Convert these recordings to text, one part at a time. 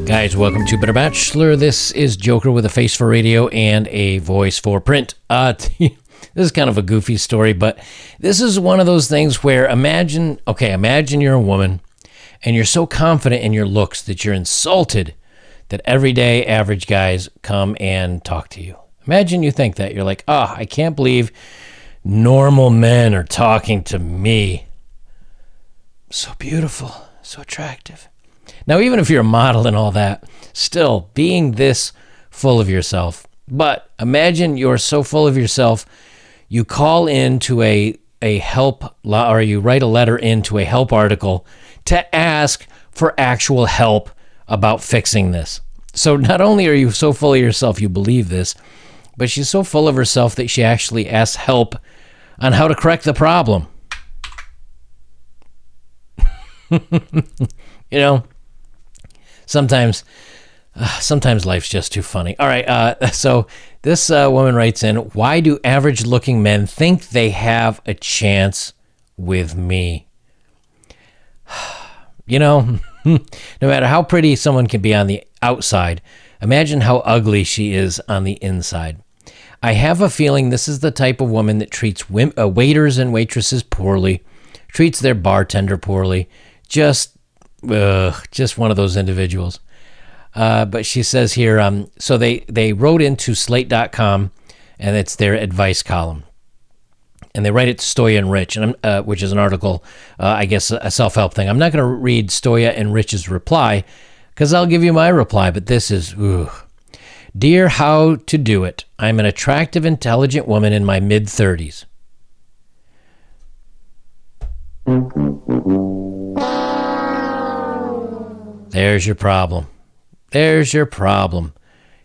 Guys, welcome to Better Bachelor. This is Joker with a face for radio and a voice for print. This is kind of a goofy story, but this is one of those things where imagine you're a woman and you're so confident in your looks that you're insulted that everyday average guys come and talk to you. Imagine you think that. You're like, I can't believe normal men are talking to me. So beautiful, so attractive. Now, even if you're a model and all that, still being this full of yourself. But imagine you're so full of yourself, you call into a help, or you write a letter into a help article to ask for actual help about fixing this. So not only are you so full of yourself, you believe this, but she's so full of herself that she actually asks help on how to correct the problem. Sometimes life's just too funny. All right, so this woman writes in, why do average-looking men think they have a chance with me? No matter how pretty someone can be on the outside, imagine how ugly she is on the inside. I have a feeling this is the type of woman that treats waiters and waitresses poorly, treats their bartender poorly, just one of those individuals. But she says here, so they wrote into slate.com, and it's their advice column. And they write it to Stoya and Rich, which is an article, I guess a self-help thing. I'm not going to read Stoya and Rich's reply, because I'll give you my reply, but this is, Dear How to Do It, I'm an attractive, intelligent woman in my mid-30s. There's your problem. There's your problem.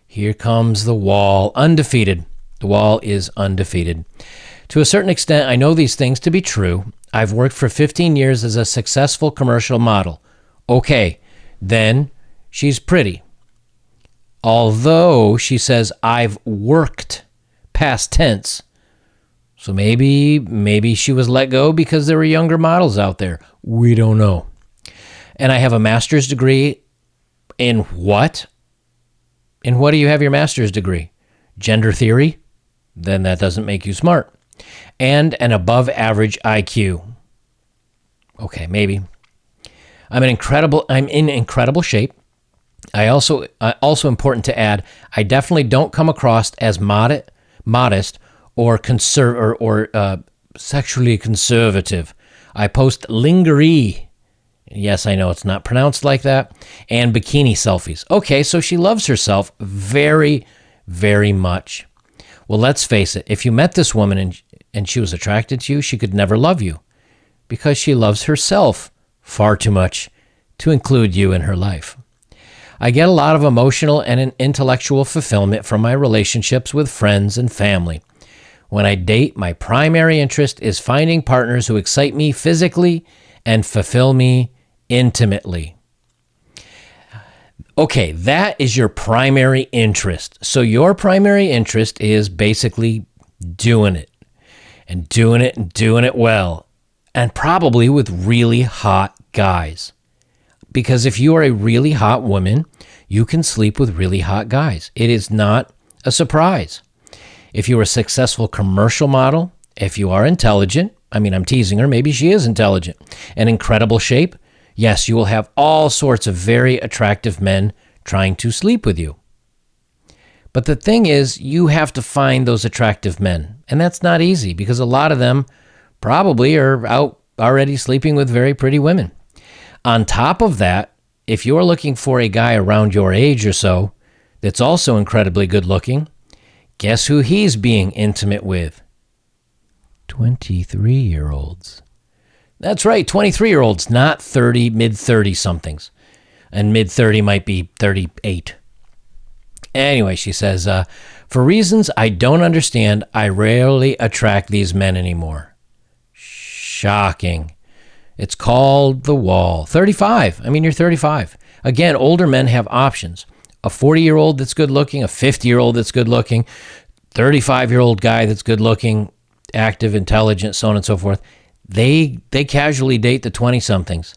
Here comes the wall, undefeated. The wall is undefeated. To a certain extent, I know these things to be true. I've worked for 15 years as a successful commercial model. Okay, then she's pretty. Although she says I've worked, past tense. So maybe she was let go because there were younger models out there. We don't know. And I have a master's degree in what? In what do you have your master's degree? Gender theory? Then that doesn't make you smart. And an above average IQ. Okay, maybe. I'm in incredible shape. Also important to add, I definitely don't come across as modest or sexually conservative. I post lingerie. Yes, I know it's not pronounced like that. And bikini selfies. Okay, so she loves herself very, very much. Well, let's face it. If you met this woman and she was attracted to you, she could never love you because she loves herself far too much to include you in her life. I get a lot of emotional and intellectual fulfillment from my relationships with friends and family. When I date, my primary interest is finding partners who excite me physically and fulfill me intimately. Okay, that is your primary interest. So your primary interest is basically doing it and doing it and doing it well, and probably with really hot guys. Because if you are a really hot woman, you can sleep with really hot guys. It is not a surprise. If you're a successful commercial model, if you are intelligent, I'm teasing her, maybe she is intelligent, and incredible shape, yes, you will have all sorts of very attractive men trying to sleep with you. But the thing is, you have to find those attractive men, and that's not easy because a lot of them probably are out already sleeping with very pretty women. On top of that, if you're looking for a guy around your age or so that's also incredibly good looking, guess who he's being intimate with? 23-year-olds. That's right, 23-year-olds, not 30, mid-30 somethings. And mid-30 might be 38. Anyway, she says, for reasons I don't understand, I rarely attract these men anymore. Shocking. It's called the wall. 35. You're 35. Again, older men have options. A 40-year-old that's good looking, a 50-year-old that's good looking, 35-year-old guy that's good looking, active, intelligent, so on and so forth. They casually date the 20-somethings.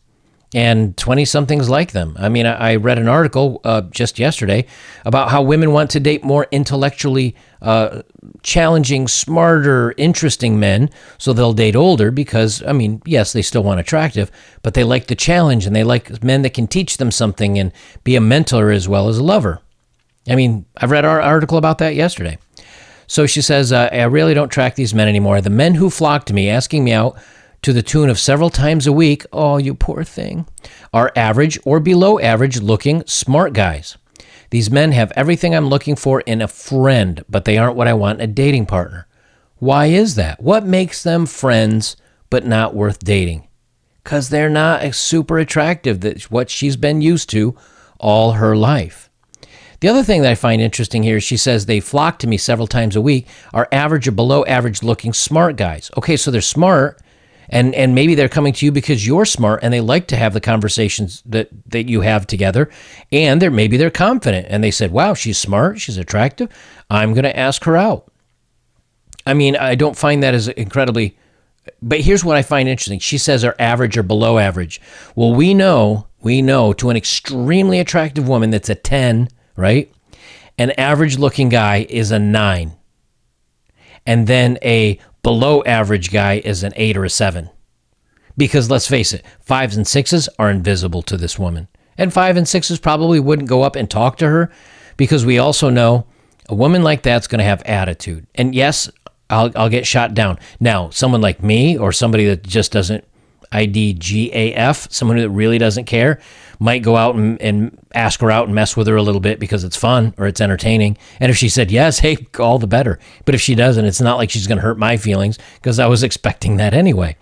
and 20-somethings like them. I mean, I read an article just yesterday about how women want to date more intellectually challenging, smarter, interesting men, so they'll date older because, I mean, yes, they still want attractive, but they like the challenge, and they like men that can teach them something and be a mentor as well as a lover. I mean, I've read our article about that yesterday. So she says, I really don't track these men anymore. The men who flock to me, asking me out to the tune of several times a week, oh, you poor thing, are average or below average looking smart guys. These men have everything I'm looking for in a friend, but they aren't what I want in a dating partner. Why is that? What makes them friends but not worth dating? Because they're not super attractive. That's what she's been used to all her life. The other thing that I find interesting here, she says they flock to me several times a week, are average or below average looking smart guys. Okay, so they're smart, and maybe they're coming to you because you're smart and they like to have the conversations that you have together, and maybe they're confident and they said, wow, she's smart, she's attractive, I'm going to ask her out. I mean, I don't find that as incredibly, but here's what I find interesting. She says are average or below average. Well, we know to an extremely attractive woman that's a 10, right? An average looking guy is a 9. And then a below average guy is an 8 or a 7. Because let's face it, 5s and 6s are invisible to this woman. And 5 and 6s probably wouldn't go up and talk to her, because we also know a woman like that's going to have attitude. And yes, I'll get shot down. Now, someone like me, or somebody that just doesn't IDGAF, someone that really doesn't care, might go out and ask her out and mess with her a little bit because it's fun or it's entertaining. And if she said yes, hey, all the better. But if she doesn't, it's not like she's going to hurt my feelings, because I was expecting that anyway.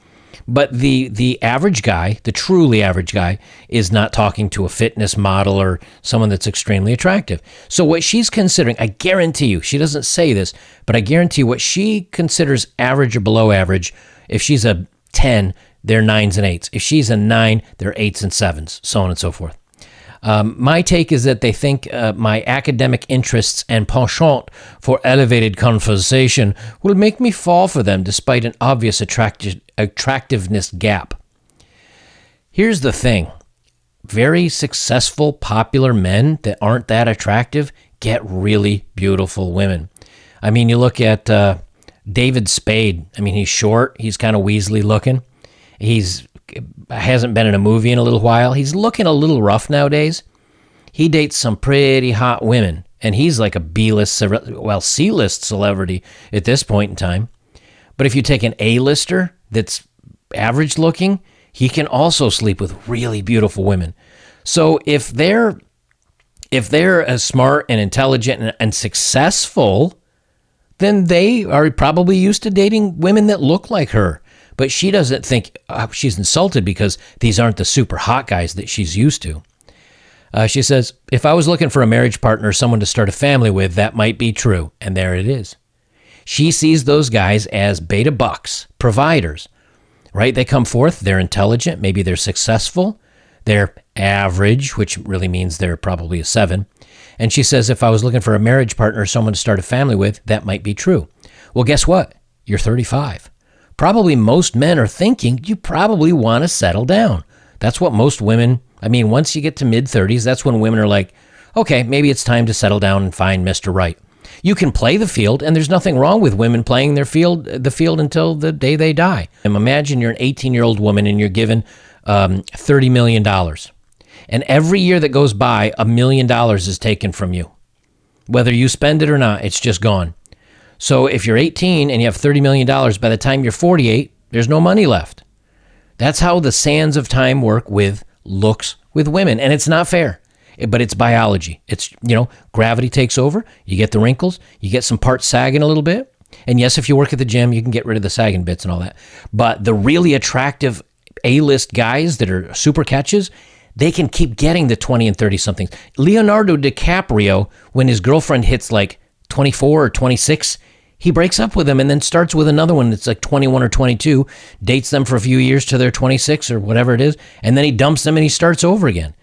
But the average guy, the truly average guy, is not talking to a fitness model or someone that's extremely attractive. So what she's considering, I guarantee you, she doesn't say this, but I guarantee you what she considers average or below average, if she's a 10, they're 9s and 8s. If she's a 9, they're 8s and 7s, so on and so forth. My take is that they think my academic interests and penchant for elevated conversation will make me fall for them despite an obvious attractiveness gap. Here's the thing. Very successful, popular men that aren't that attractive get really beautiful women. I mean, you look at David Spade. I mean, he's short. He's kind of Weasley looking. Hasn't been in a movie in a little while. He's looking a little rough nowadays. He dates some pretty hot women, and he's like a B-list, C-list celebrity at this point in time. But if you take an A-lister that's average looking, he can also sleep with really beautiful women. So if they're as smart and intelligent and successful, then they are probably used to dating women that look like her. But she doesn't think she's insulted because these aren't the super hot guys that she's used to. She says, if I was looking for a marriage partner, someone to start a family with, that might be true. And there it is. She sees those guys as beta bucks, providers, right? They come forth, they're intelligent, maybe they're successful, they're average, which really means they're probably a 7. And she says, if I was looking for a marriage partner, someone to start a family with, that might be true. Well, guess what? You're 35. Probably most men are thinking you probably want to settle down. That's what most women, I mean, once you get to mid-30s, that's when women are like, okay, maybe it's time to settle down and find Mr. Right. You can play the field, and there's nothing wrong with women playing the field until the day they die. And imagine you're an 18-year-old woman and you're given $30 million. And every year that goes by, $1 million is taken from you. Whether you spend it or not, it's just gone. So if you're 18 and you have $30 million, by the time you're 48, there's no money left. That's how the sands of time work with looks with women. And it's not fair, but it's biology. It's, gravity takes over. You get the wrinkles. You get some parts sagging a little bit. And yes, if you work at the gym, you can get rid of the sagging bits and all that. But the really attractive A-list guys that are super catches, they can keep getting the 20 and 30 somethings. Leonardo DiCaprio, when his girlfriend hits like 24 or 26, he breaks up with them and then starts with another one that's like 21 or 22, dates them for a few years to their 26 or whatever it is, and then he dumps them and he starts over again.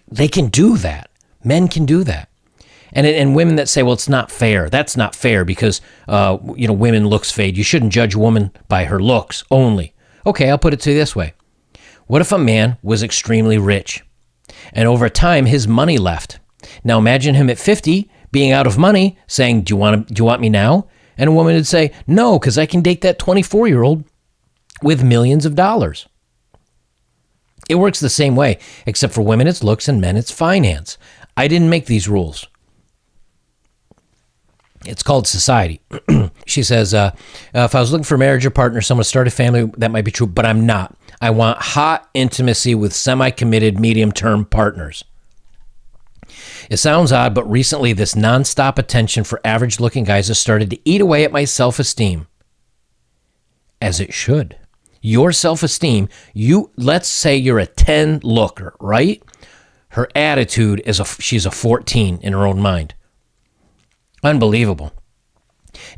They can do that. Men can do that. And women that say, well, it's not fair. That's not fair because, women looks fade. You shouldn't judge a woman by her looks only. Okay, I'll put it to you this way. What if a man was extremely rich and over time his money left? Now imagine him at 50 being out of money saying, do you want me now? And a woman would say, no, because I can date that 24-year-old with millions of dollars. It works the same way, except for women it's looks and men it's finance. I didn't make these rules. It's called society. She says, if I was looking for marriage or partner, someone to start a family, that might be true, but I'm not. I want hot intimacy with semi-committed medium-term partners. It sounds odd, but recently this nonstop attention for average-looking guys has started to eat away at my self-esteem. As it should. Your self-esteem, let's say you're a 10 looker, right? Her attitude is she's a 14 in her own mind. Unbelievable.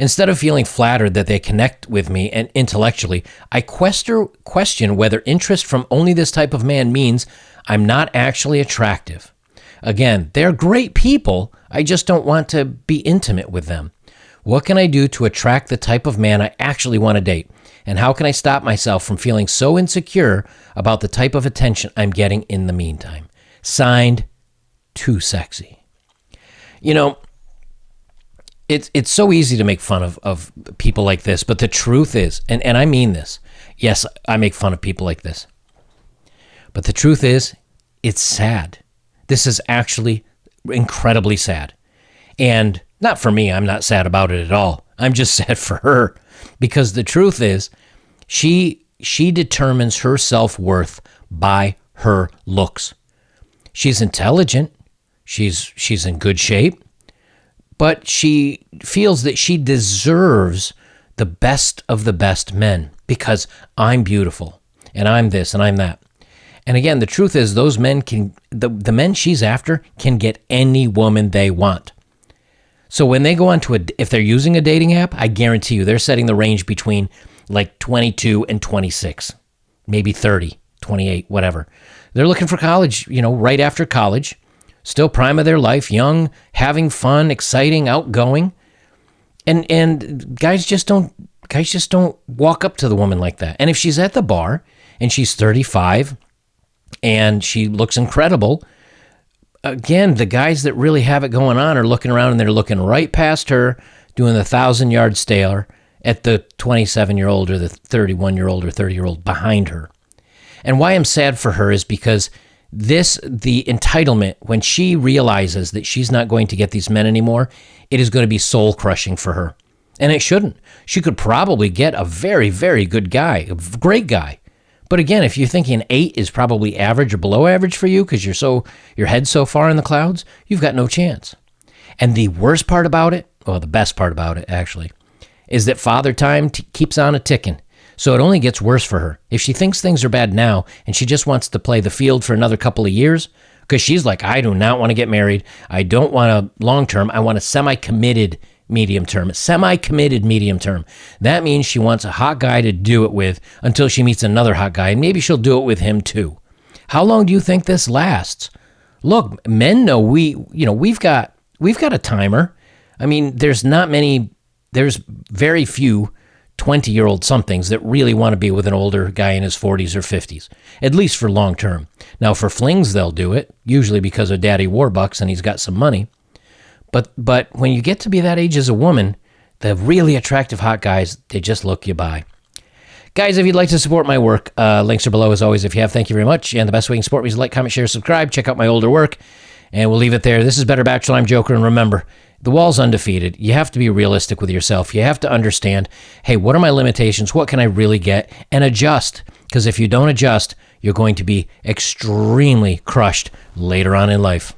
Instead of feeling flattered that they connect with me and intellectually, I question whether interest from only this type of man means I'm not actually attractive. Again, they're great people. I just don't want to be intimate with them. What can I do to attract the type of man I actually want to date? And how can I stop myself from feeling so insecure about the type of attention I'm getting in the meantime? Signed, Too Sexy. You know, it's so easy to make fun of people like this, but the truth is, and I mean this, yes, I make fun of people like this, but the truth is, it's sad. This is actually incredibly sad. And not for me, I'm not sad about it at all. I'm just sad for her, because the truth is, she determines her self-worth by her looks. She's intelligent, she's in good shape, but she feels that she deserves the best of the best men because I'm beautiful and I'm this and I'm that. And again, the truth is those men the men she's after can get any woman they want. So when they go on to if they're using a dating app, I guarantee you they're setting the range between like 22 and 26, maybe 30, 28, whatever. They're looking for college, right after college. Still prime of their life, young, having fun, exciting, outgoing. And guys just don't walk up to the woman like that. And if she's at the bar and she's 35 and she looks incredible, again, the guys that really have it going on are looking around and they're looking right past her, doing the 1,000-yard stare at the 27-year-old or the 31-year-old or 30-year-old behind her. And why I'm sad for her is because the entitlement, when she realizes that she's not going to get these men anymore, it is going to be soul crushing for her. And it shouldn't. She could probably get a very, very good guy, a great guy. But again, if you're thinking 8 is probably average or below average for you because your head's so far in the clouds, you've got no chance. And the worst part about it, well, the best part about it actually, is that father time keeps on a-ticking. So it only gets worse for her. If she thinks things are bad now and she just wants to play the field for another couple of years, because she's like, I do not want to get married. I don't want a long-term. I want a semi-committed medium term. Semi-committed medium term. That means she wants a hot guy to do it with until she meets another hot guy, and maybe she'll do it with him too. How long do you think this lasts? Look, men know we've got a timer. I mean, there's very few 20-year-old somethings that really want to be with an older guy in his 40s or 50s, at least for long term. Now, for flings, they'll do it, usually because of Daddy Warbucks and he's got some money. But when you get to be that age as a woman, the really attractive hot guys, they just look you by. Guys, if you'd like to support my work, links are below as always if you have. Thank you very much. And the best way you can support me is like, comment, share, subscribe. Check out my older work. And we'll leave it there. This is Better Bachelor. I'm Joker. And remember, the wall's undefeated. You have to be realistic with yourself. You have to understand, hey, what are my limitations? What can I really get? And adjust. Because if you don't adjust, you're going to be extremely crushed later on in life.